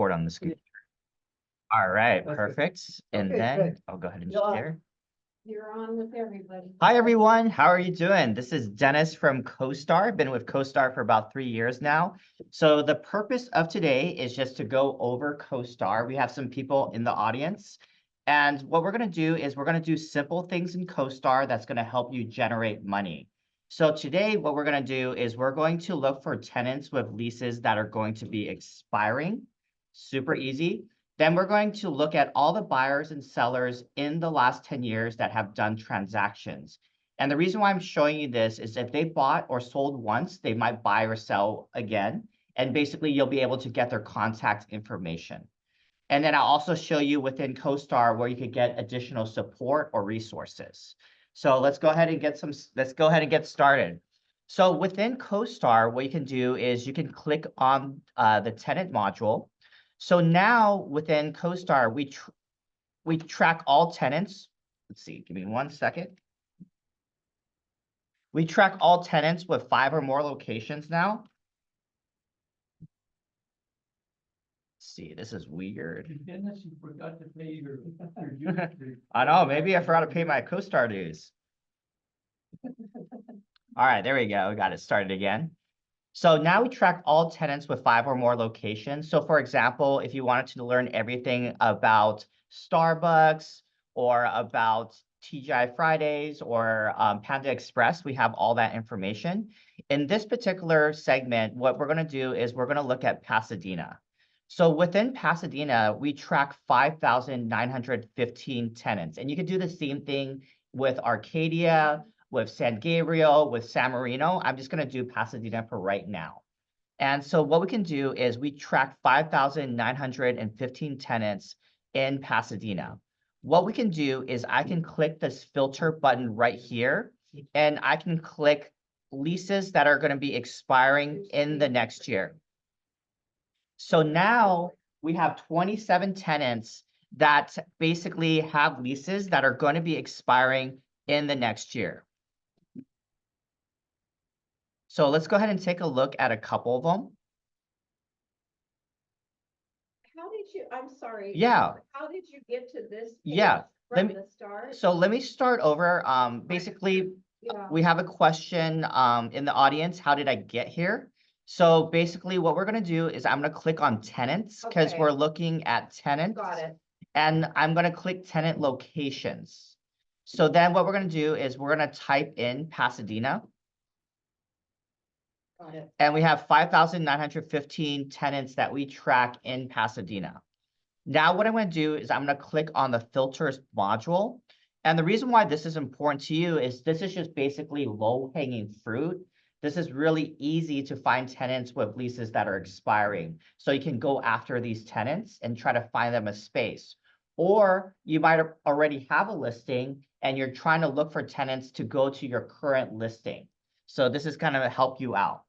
support on the screen. All right, perfect. And Okay, then good. I'll go ahead and Yeah. share. You're on with everybody. Hi, everyone. How are you doing? This is Dennis from CoStar. I've been with CoStar for about 3 years now. So the purpose of today is just to go over CoStar. We have some people in the audience. And what we're going to do is we're going to do simple things in CoStar that's going to help you generate money. So today, what we're going to do is we're going to look for tenants with leases that are going to be expiring. Super easy. Then we're going to look at all the buyers and sellers in the last 10 years that have done transactions. And the reason why I'm showing you this is if they bought or sold once, they might buy or sell again. And basically, you'll be able to get their contact information. And then I'll also show you within CoStar where you could get additional support or resources. So let's go ahead and get started. So within CoStar, what you can do is you can click on the tenant module. So now within CoStar, we track all tenants. Let's see, give me 1 second. We track all tenants with 5 or more locations now. Let's see, this is weird. Dennis, you forgot to pay your dues. I know, maybe I forgot to pay my CoStar dues. All right, there we go. We got it started again. So now we track all tenants with 5 or more locations. So for example, if you wanted to learn everything about Starbucks or about TGI Fridays or Panda Express, we have all that information. In this particular segment, what we're going to do is we're going to look at Pasadena. So within Pasadena, we track 5,915 tenants. And you can do the same thing with Arcadia, with San Gabriel, with San Marino. I'm just going to do Pasadena for right now. And so what we can do is we track 5,915 tenants in Pasadena. What we can do is I can click this filter button right here, and I can click leases that are going to be expiring in the next year. So now we have 27 tenants that basically have leases that are going to be expiring in the next year. So let's go ahead and take a look at a couple of them. How did you, I'm sorry. Yeah. How did you get to this? Yeah, From the start? So let me start over. Basically, we have a question in the audience. How did I get here? So basically what we're going to do is I'm going to click on tenants because we're looking at tenants. Got it. And I'm going to click tenant locations. So then what we're going to do is we're going to type in Pasadena. Got it. And we have 5,915 tenants that we track in Pasadena. Now what I'm going to do is I'm going to click on the filters module. And the reason why this is important to you is this is just basically low-hanging fruit. This is really easy to find tenants with leases that are expiring. So you can go after these tenants and try to find them a space. Or you might already have a listing and you're trying to look for tenants to go to your current listing. So this is going to help you out.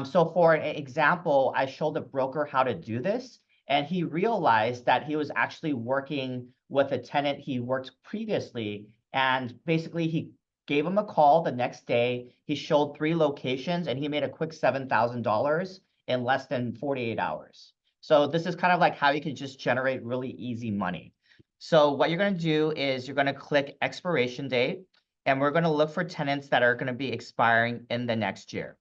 So for an example, I showed the broker how to do this, and he realized that he was actually working with a tenant he worked previously, and basically he gave him a call the next day. He showed 3 locations, and he made a quick $7,000 in less than 48 hours. So this is kind of like how you can just generate really easy money. So what you're going to do is you're going to click expiration date, and we're going to look for tenants that are going to be expiring in the next year.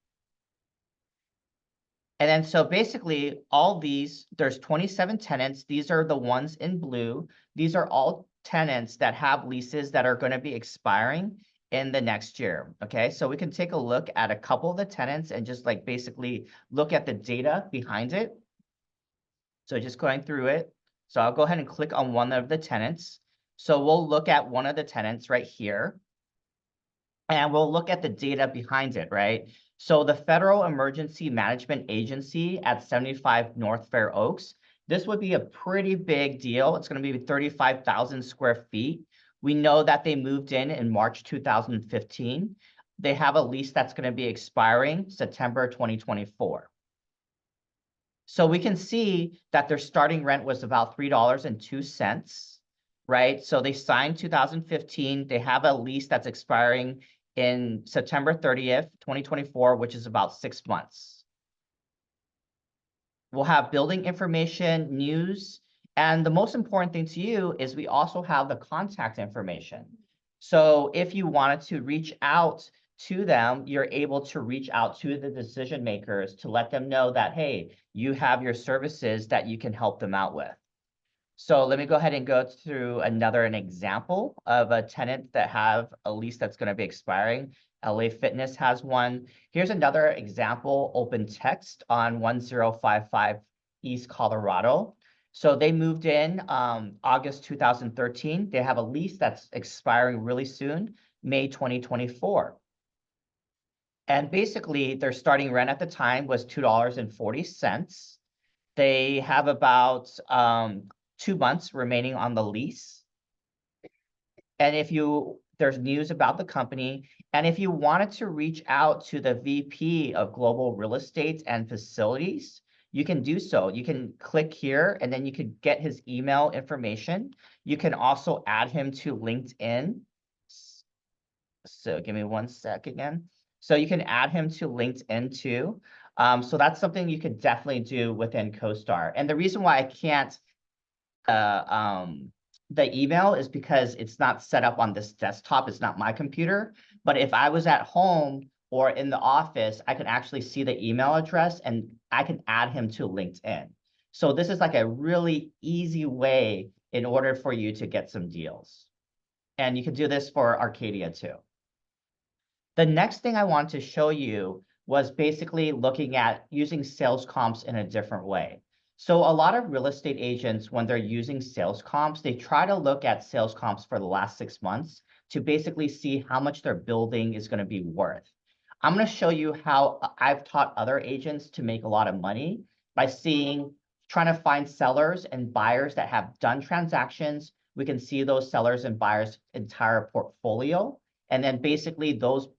And then so basically all these, there's 27 tenants. These are the ones in blue. These are all tenants that have leases that are going to be expiring in the next year. Okay, so we can take a look at a couple of the tenants and just like basically look at the data behind it. So just going through it. So I'll go ahead and click on one of the tenants. So we'll look at one of the tenants right here. And we'll look at the data behind it, right? So the Federal Emergency Management Agency at 75 North Fair Oaks, this would be a pretty big deal. It's going to be 35,000 square feet. We know that they moved in March 2015. They have a lease that's going to be expiring September 2024. So we can see that their starting rent was about $3.02, right? So they signed 2015. They have a lease that's expiring in September 30th, 2024, which is about 6 months. We'll have building information, news, and the most important thing to you is we also have the contact information. So if you wanted to reach out to them, you're able to reach out to the decision makers to let them know that, hey, you have your services that you can help them out with. So let me go ahead and go through an example of a tenant that have a lease that's going to be expiring. LA Fitness has one. Here's another example, Open Text on 1055 East Colorado. So they moved in August 2013. They have a lease that's expiring really soon, May 2024. And basically, their starting rent at the time was $2.40. They have about 2 months remaining on the lease. And there's news about the company, and if you wanted to reach out to the VP of Global Real Estate and Facilities, you can do so. You can click here, and then you could get his email information. You can also add him to LinkedIn. So give me 1 sec again. So you can add him to LinkedIn too. So that's something you could definitely do within CoStar. And the reason why I can't the email is because it's not set up on this desktop. It's not my computer. But if I was at home or in the office, I can actually see the email address and I can add him to LinkedIn. So this is like a really easy way in order for you to get some deals. And you can do this for Arcadia too. The next thing I want to show you was basically looking at using sales comps in a different way. So a lot of real estate agents, when they're using sales comps, they try to look at sales comps for the last 6 months to basically see how much their building is going to be worth. I'm going to show you how I've taught other agents to make a lot of money by trying to find sellers and buyers that have done transactions. We can see those sellers and buyers' entire portfolio. And then basically those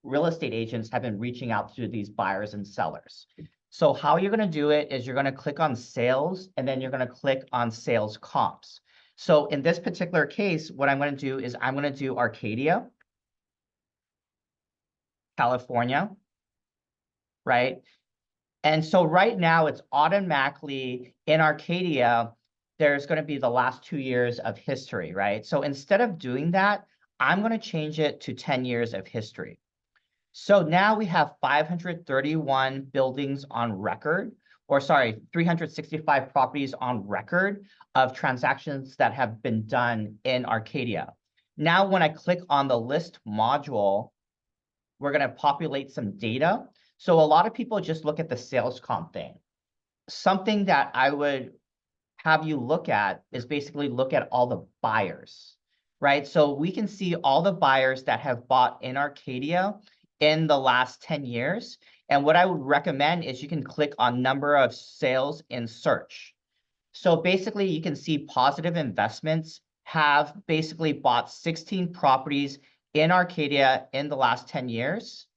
real estate agents have been reaching out to these buyers and sellers. So how you're going to do it is you're going to click on sales, and then you're going to click on sales comps. So in this particular case, what I'm going to do is I'm going to do Arcadia, California, right? And so right now it's automatically in Arcadia, there's going to be the last 2 years of history, right? So instead of doing that, I'm going to change it to 10 years of history. So now we have 531 buildings on record, or sorry, 365 properties on record of transactions that have been done in Arcadia. Now, when I click on the list module, we're going to populate some data. So a lot of people just look at the sales comp thing. Something that I would have you look at is basically look at all the buyers, right? So we can see all the buyers that have bought in Arcadia in the last 10 years. And what I would recommend is you can click on number of sales in search. So basically you can see Positive Investments have basically bought 16 properties in Arcadia in the last 10 years.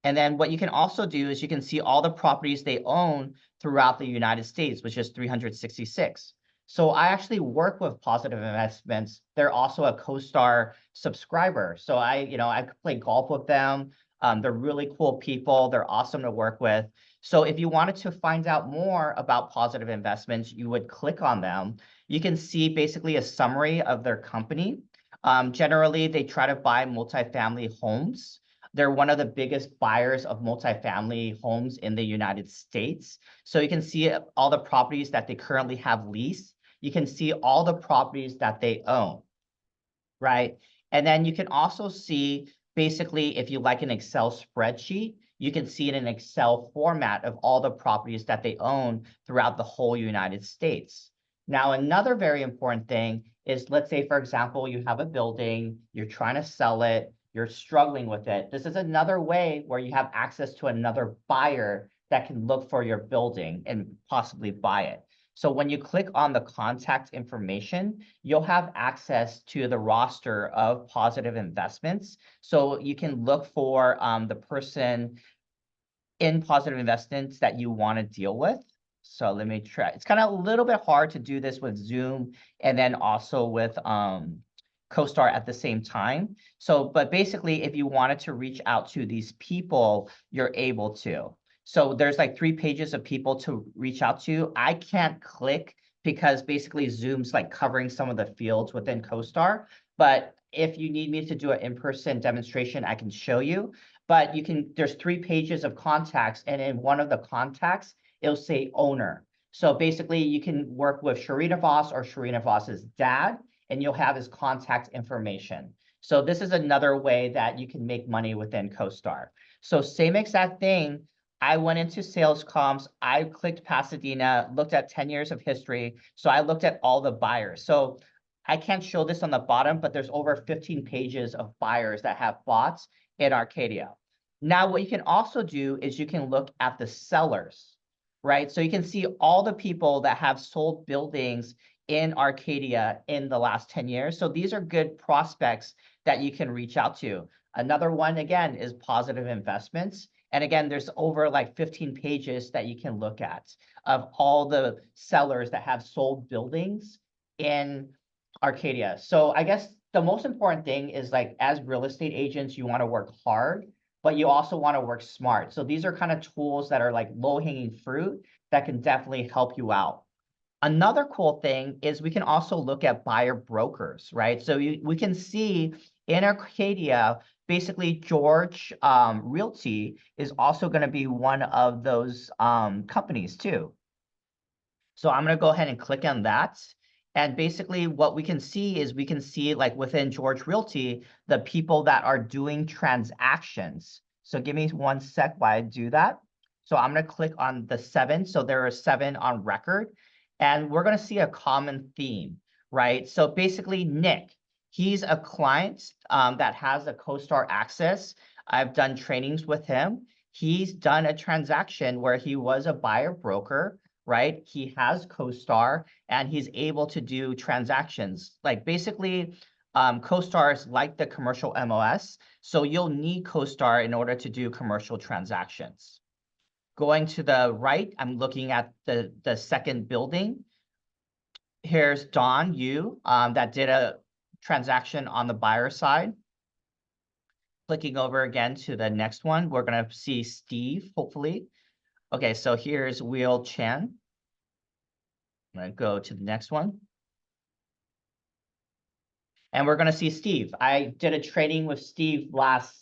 And then what you can also do is you can see all the properties they own throughout the United States, which is 366. So I actually work with Positive Investments. They're also a CoStar subscriber. So I play golf with them. They're really cool people. They're awesome to work with. So if you wanted to find out more about Positive Investments, you would click on them. You can see basically a summary of their company. Generally, they try to buy multifamily homes. They're one of the biggest buyers of multifamily homes in the United States. So you can see all the properties that they currently have leased. You can see all the properties that they own, right? And then you can also see, basically, if you like an Excel spreadsheet, you can see in an Excel format of all the properties that they own throughout the whole United States. Now, another very important thing is, let's say, for example, you have a building, you're trying to sell it, you're struggling with it. This is another way where you have access to another buyer that can look for your building and possibly buy it. So when you click on the contact information, you'll have access to the roster of Positive Investments. So you can look for the person in Positive Investments that you want to deal with. So let me try. It's kind of a little bit hard to do this with Zoom and then also with CoStar at the same time. So, but basically, if you wanted to reach out to these people, you're able to. So there's like 3 pages of people to reach out to. I can't click because basically Zoom's like covering some of the fields within CoStar. But if you need me to do an in-person demonstration, I can show you. But there's 3 pages of contacts, and in one of the contacts, it'll say owner. So basically you can work with Sharina Voss or Sharina Voss's dad, and you'll have his contact information. So this is another way that you can make money within CoStar. So same exact thing. I went into sales comms. I clicked Pasadena, looked at 10 years of history. So I looked at all the buyers. So I can't show this on the bottom, but there's over 15 pages of buyers that have bought in Arcadia. Now, what you can also do is you can look at the sellers, right? So you can see all the people that have sold buildings in Arcadia in the last 10 years. So these are good prospects that you can reach out to. Another one, again, is positive investments. And again, there's over like 15 pages that you can look at of all the sellers that have sold buildings in Arcadia. So I guess the most important thing is, like, as real estate agents, you want to work hard, but you also want to work smart. So these are kind of tools that are like low-hanging fruit that can definitely help you out. Another cool thing is we can also look at buyer brokers, right? So we can see in Arcadia, basically George Realty is also going to be one of those companies too. So I'm going to go ahead and click on that. And basically what we can see is we can see, like, within George Realty, the people that are doing transactions. So give me 1 sec while I do that. So I'm going to click on the 7. So there are 7 on record. And we're going to see a common theme, right? So basically, Nick, he's a client that has a CoStar access. I've done trainings with him. He's done a transaction where he was a buyer broker, right? He has CoStar and he's able to do transactions. Like, basically, CoStar is like the commercial MLS. So you'll need CoStar in order to do commercial transactions. Going to the right, I'm looking at the second building. Here's Don Yu that did a transaction on the buyer side. Clicking over again to the next one, we're going to see Steve, hopefully. Okay, so here's Will Chen. I'm going to go to the next one. And we're going to see Steve. I did a training with Steve last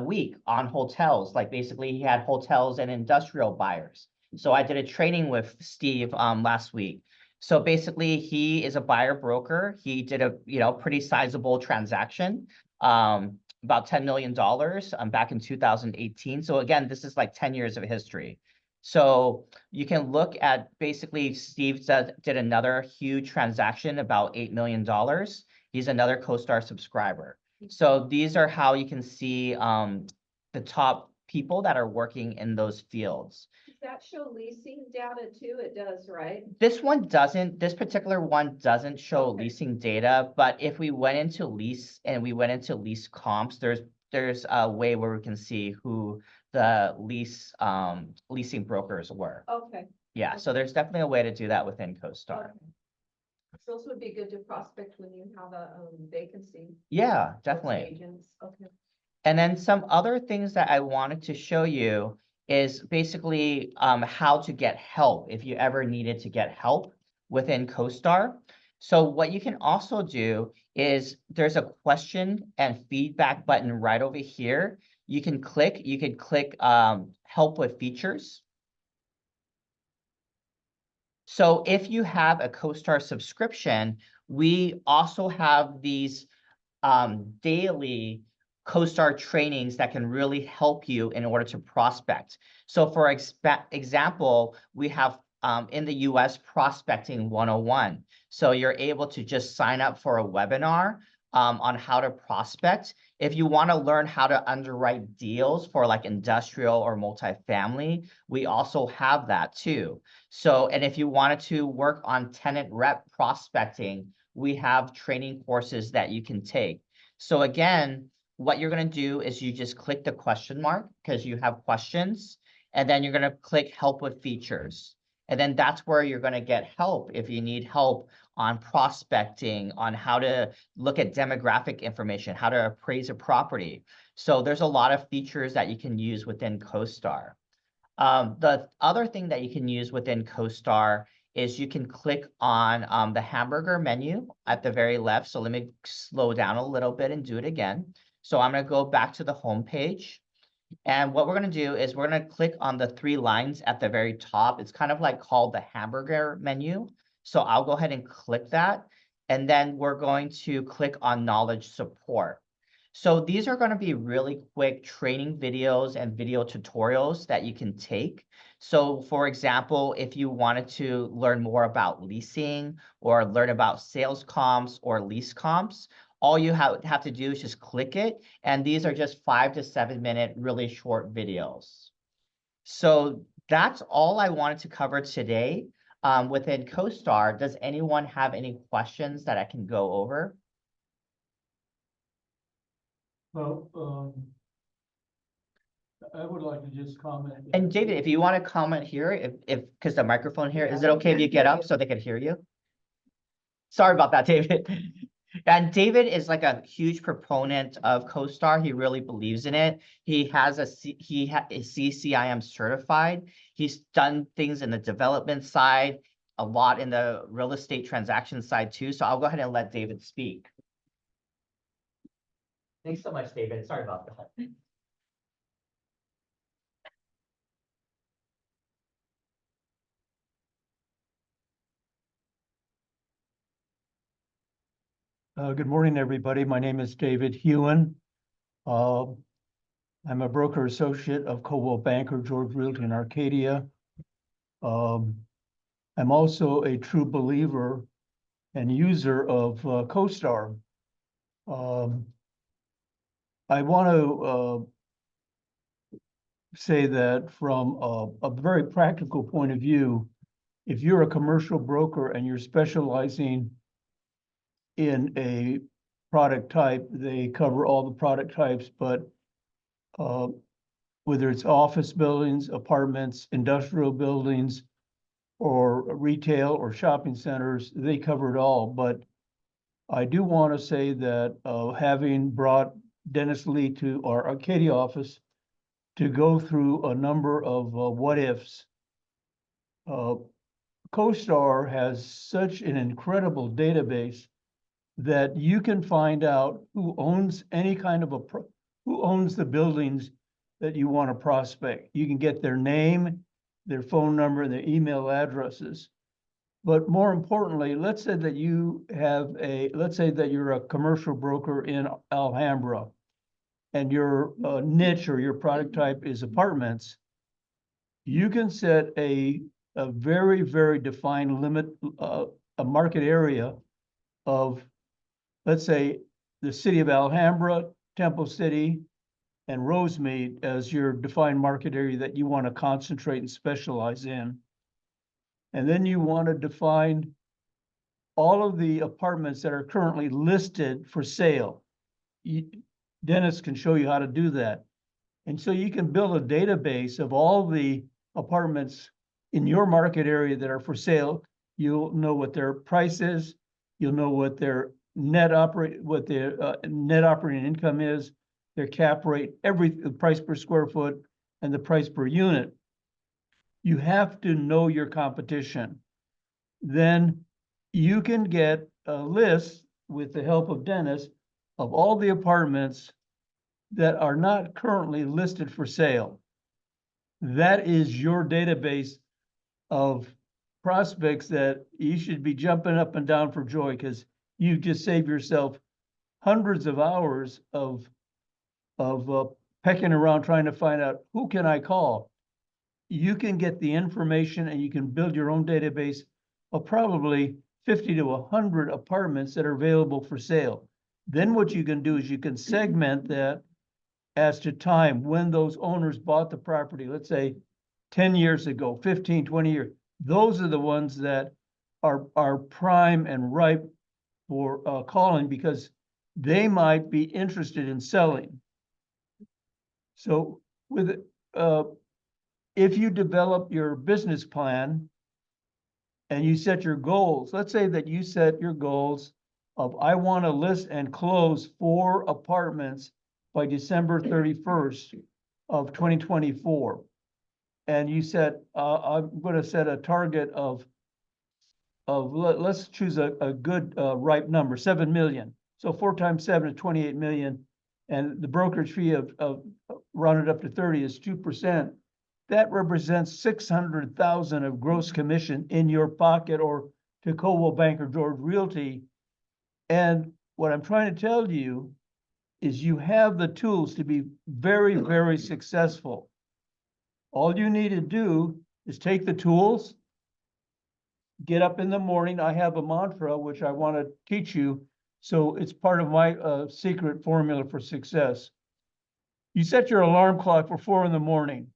week on hotels. Like, basically, he had hotels and industrial buyers. So I did a training with Steve last week. So basically, he is a buyer broker. He did a pretty sizable transaction, about $10 million back in 2018. So again, this is like 10 years of history. So you can look at, basically, Steve did another huge transaction, about $8 million. He's another CoStar subscriber. So these are how you can see the top people that are working in those fields. Does that show leasing data too? It does, right? This one doesn't, this particular one doesn't show Okay. leasing data, but if we went into lease and we went into lease comps, there's a way where we can see who the leasing brokers were. Okay. Yeah, so there's definitely a way to do that within CoStar. Okay. So those would be good to prospect when you have a vacancy. Yeah, Those definitely. Agents, okay. And then some other things that I wanted to show you is basically how to get help if you ever needed to get help within CoStar. So what you can also do is there's a question and feedback button right over here. You can click help with features. So if you have a CoStar subscription, we also have these daily CoStar trainings that can really help you in order to prospect. So for example, we have in the US Prospecting 101. So you're able to just sign up for a webinar on how to prospect. If you want to learn how to underwrite deals for like industrial or multifamily, we also have that too. So, and if you wanted to work on tenant rep prospecting, we have training courses that you can take. So again, what you're going to do is you just click the question mark because you have questions, and then you're going to click help with features. And then that's where you're going to get help if you need help on prospecting, on how to look at demographic information, how to appraise a property. So there's a lot of features that you can use within CoStar. The other thing that you can use within CoStar is you can click on the hamburger menu at the very left. So let me slow down a little bit and do it again. So I'm going to go back to the home page. And what we're going to do is we're going to click on the three lines at the very top. It's kind of like called the hamburger menu. So I'll go ahead and click that. And then we're going to click on knowledge support. So these are going to be really quick training videos and video tutorials that you can take. So for example, if you wanted to learn more about leasing or learn about sales comps or lease comps, all you have to do is just click it. And these are just 5 to 7 minute, really short videos. So that's all I wanted to cover today within CoStar. Does anyone have any questions that I can go over? Well, I would like to just comment. And David, if you want to comment here, because the microphone here, is it okay if you get up so they can hear you? Sorry about that, David. And David is like a huge proponent of CoStar. He really believes in it. He has is CCIM certified. He's done things in the development side, a lot in the real estate transaction side too. So I'll go ahead and let David speak. Thanks so much, David. Sorry about that. Good morning, everybody. My name is David Hewen. I'm a broker associate of Coldwell Banker, George Realty in Arcadia. I'm also a true believer and user of CoStar. I want to say that from a very practical point of view, if you're a commercial broker and you're specializing in a product type, they cover all the product types, but whether it's office buildings, apartments, industrial buildings, or retail or shopping centers, they cover it all. But I do want to say that having brought Dennis Lee to our Arcadia office to go through a number of what ifs, CoStar has such an incredible database that you can find out who owns any kind of who owns the buildings that you want to prospect. You can get their name, their phone number, and their email addresses. But more importantly, let's say that let's say that you're a commercial broker in Alhambra and your niche or your product type is apartments. You can set a very, very defined limit, a market area of, let's say, the city of Alhambra, Temple City, and Rosemead as your defined market area that you want to concentrate and specialize in. And then you want to define all of the apartments that are currently listed for sale. Dennis can show you how to do that. And so you can build a database of all the apartments in your market area that are for sale. You'll know what their price is. You'll know what their net operating income is, their cap rate, the price per square foot, and the price per unit. You have to know your competition. Then you can get a list with the help of Dennis of all the apartments that are not currently listed for sale. That is your database of prospects that you should be jumping up and down for joy, because you just save yourself hundreds of hours of pecking around trying to find out who can I call. You can get the information and you can build your own database of probably 50 to 100 apartments that are available for sale. Then what you can do is you can segment that as to time when those owners bought the property, let's say 10 years ago, 15, 20 years. Those are the ones that are prime and ripe for calling, because they might be interested in selling. So with if you develop your business plan and you set your goals, let's say that you set your goals of, I want to list and close 4 apartments by December 31st of 2024. and you said, I'm gonna set a target of let's choose a good, ripe number, 7 million. So 4 times 7 is 28 million, and the brokerage fee of rounded up to 30 is 2%. That represents 600,000 of gross commission in your pocket or to Coldwell Banker George Realty. And what I'm trying to tell you is you have the tools to be very, very successful. All you need to do is take the tools, get up in the morning. I have a mantra which I want to teach you. So it's part of my secret formula for success. You set your alarm clock for 4 in the morning.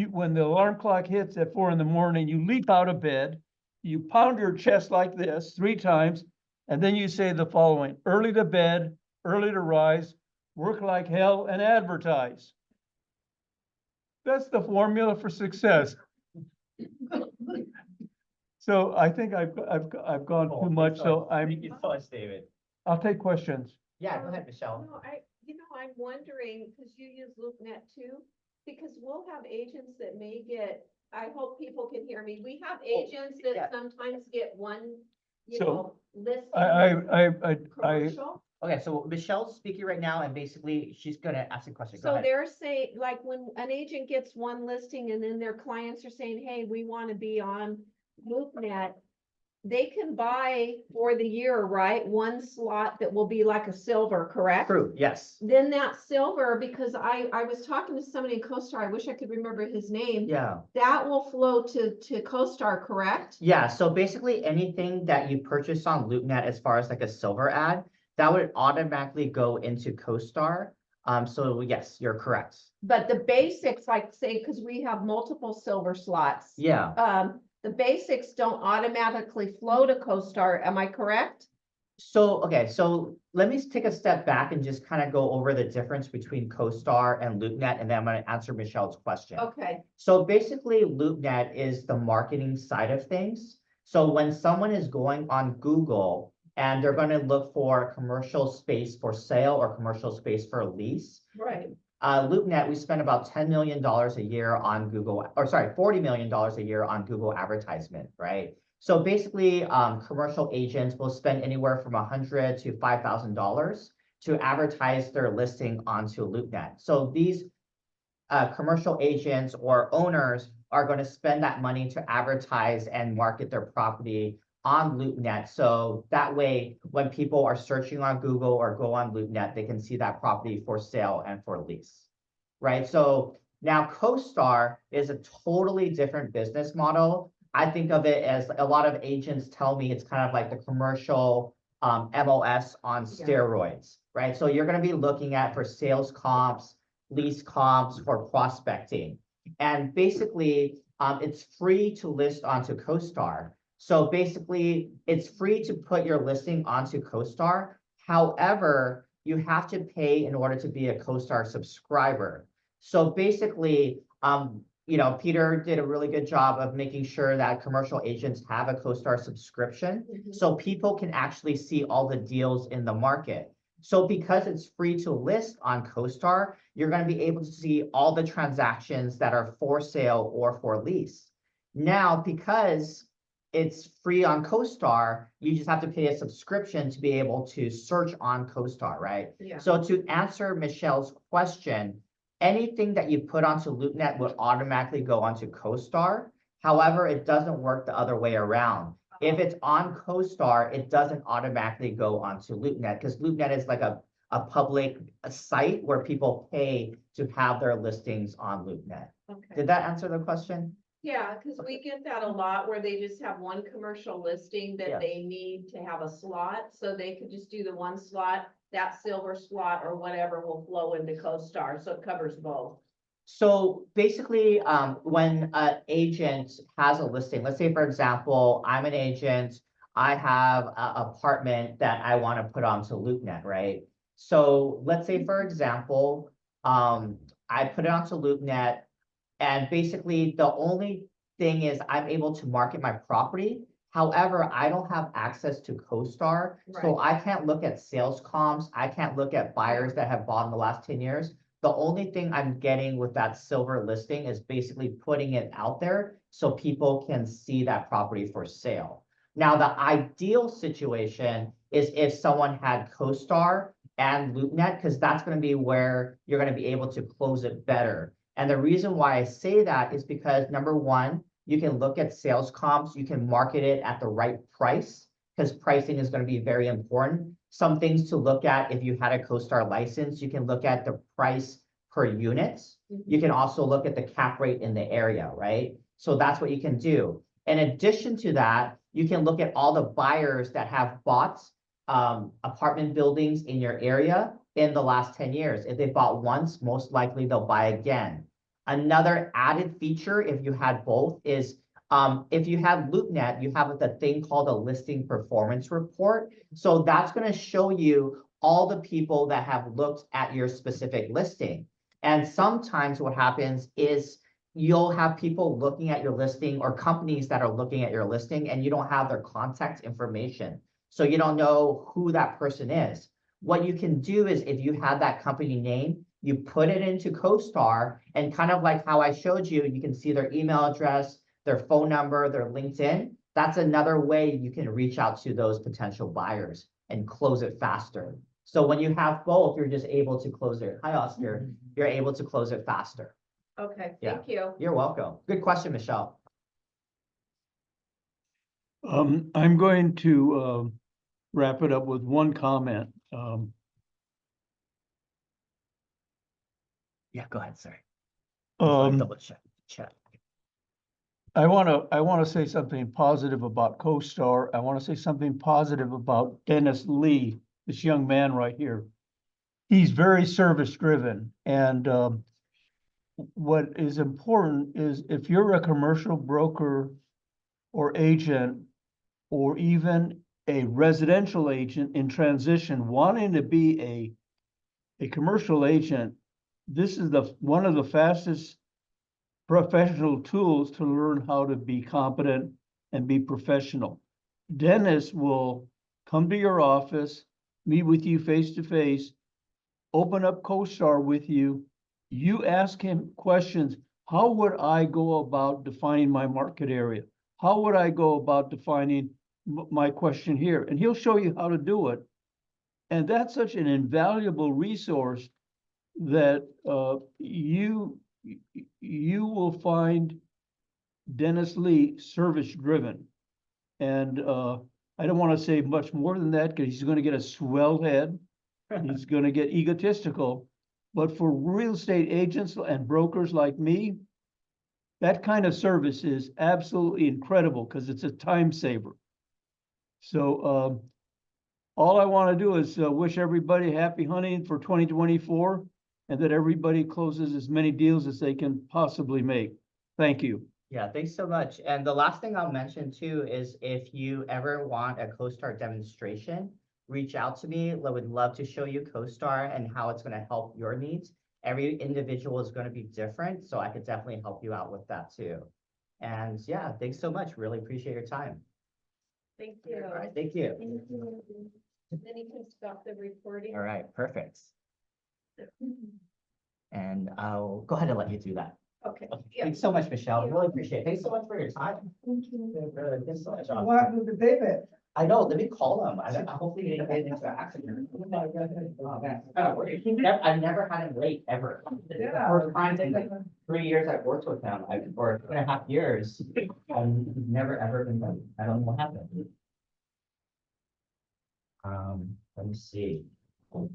When the alarm clock hits at 4 in the morning, you leap out of bed, you pound your chest like this 3 times, and then you say the following: early to bed, early to rise, work like hell, and advertise. That's the formula for success. So I think I've gone too much, so Thank you so much, David. I'll take questions. Yeah, go ahead, Michelle. No, I'm wondering, because you use LoopNet too, because we'll have agents that may get, I hope people can hear me. We have agents yeah. that sometimes get one, So, listing. I Commercial. Okay, so Michelle's speaking right now, and basically she's gonna ask a question. Go So ahead. they're saying, like, when an agent gets one listing and then their clients are saying, hey, we want to be on LoopNet, they can buy for the year, right? One slot that will be like a silver, correct? True, yes. Then that silver, because I was talking to somebody in CoStar, I wish I could remember his name. Yeah. That will flow to CoStar, correct? Yeah, so basically anything that you purchase on LoopNet as far as like a silver ad, that would automatically go into CoStar. So yes, you're correct. But the basics, like say, because we have multiple silver slots. Yeah. The basics don't automatically flow to CoStar, am I correct? So, okay, so let me take a step back and just kind of go over the difference between CoStar and LoopNet, and then I'm going to answer Michelle's question. Okay, So basically, LoopNet is the marketing side of things. So when someone is going on Google and they're going to look for commercial space for sale or commercial space for lease, right. LoopNet, we spend about $10 million a year on Google, or sorry, $40 million a year on Google advertisement, right? So basically, commercial agents will spend anywhere from $100 to $5,000 to advertise their listing onto LoopNet. So these commercial agents or owners are going to spend that money to advertise and market their property on LoopNet. So that way, when people are searching on Google or go on LoopNet, they can see that property for sale and for lease, right? So now CoStar is a totally different business model. I think of it as a lot of agents tell me it's kind of like the commercial MLS on steroids, right? So you're going to be looking at for sales comps, lease comps, for prospecting. And basically, it's free to list onto CoStar. So basically, it's free to put your listing onto CoStar. However, you have to pay in order to be a CoStar subscriber. So basically, Peter did a really good job of making sure that commercial agents have a CoStar subscription, so people can actually see all the deals in the market. So because it's free to list on CoStar, you're going to be able to see all the transactions that are for sale or for lease. Now, because it's free on CoStar, you just have to pay a subscription to be able to search on CoStar, right? Yeah. So to answer Michelle's question, anything that you put onto LoopNet will automatically go onto CoStar. However, it doesn't work the other way around. If it's on CoStar, it doesn't automatically go onto LoopNet because LoopNet is like a public site where people pay to have their listings on LoopNet. Okay. Did that answer the question? Yeah, because we get that a lot where they just have one commercial listing that Yes. they need to have a slot, so they could just do the one slot, that silver slot or whatever will flow into CoStar, so it covers both. So basically, when an agent has a listing, let's say, for example, I'm an agent, I have an apartment that I want to put onto LoopNet, right? So let's say, for example, I put it onto LoopNet, and basically the only thing is I'm able to market my property. However, I don't have access to CoStar, so I can't look at sales comps. I can't look at buyers that have bought in the last 10 years. The only thing I'm getting with that silver listing is basically putting it out there so people can see that property for sale. Now, the ideal situation is if someone had CoStar and LoopNet, because that's going to be where you're going to be able to close it better. And the reason why I say that is because number one, you can look at sales comps, you can market it at the right price, because pricing is going to be very important. Some things to look at if you had a CoStar license, you can look at the price per unit. You can also look at the cap rate in the area, right? So that's what you can do. In addition to that, you can look at all the buyers that have bought apartment buildings in your area in the last 10 years. If they bought once, most likely they'll buy again. Another added feature, if you had both, is if you have LoopNet, you have a thing called a listing performance report. So that's going to show you all the people that have looked at your specific listing. And sometimes what happens is you'll have people looking at your listing or companies that are looking at your listing and you don't have their contact information. So you don't know who that person is. What you can do is if you have that company name, you put it into CoStar and kind of like how I showed you, you can see their email address, their phone number, their LinkedIn. That's another way you can reach out to those potential buyers and close it faster. So when you have both, you're just able to close it. Hi, Oscar. You're able to close it faster. Okay, Yeah. thank you. You're welcome. Good question, Michelle. I'm going to wrap it up with one comment. Yeah, go ahead, sir. Double check. I want to say something positive about CoStar. I want to say something positive about Dennis Lee, this young man right here. He's very service driven, and what is important is if you're a commercial broker or agent, or even a residential agent in transition, wanting to be a commercial agent, this is one of the fastest professional tools to learn how to be competent and be professional. Dennis will come to your office, meet with you face to face, open up CoStar with you. You ask him questions. How would I go about defining my market area? How would I go about defining my question here? And he'll show you how to do it. And that's such an invaluable resource that you will find Dennis Lee service driven. And I don't want to say much more than that because he's going to get a swell head. He's going to get egotistical. But for real estate agents and brokers like me, that kind of service is absolutely incredible because it's a time saver. So all I want to do is wish everybody happy hunting for 2024 and that everybody closes as many deals as they can possibly make. Thank you. Yeah, thanks so much. And the last thing I'll mention too is if you ever want a CoStar demonstration, reach out to me. I would love to show you CoStar and how it's going to help your needs. Every individual is going to be different, so I could definitely help you out with that too. And yeah, thanks so much. Really appreciate your time. Thank you. All right, thank you. Then you can stop the recording. All right, perfect. And I'll go ahead and let you do that. Okay. Thanks so much, Michelle. Really appreciate it. Thanks so much for your time. Thank you. Thanks so much. What happened to David? I know, let me call him. Hopefully he didn't get into an accident. I've never had him late, ever. Yeah. First time in like 3 years I've worked with him, or 2.5 years, and he's never ever been late. I don't know what happened. Let me see.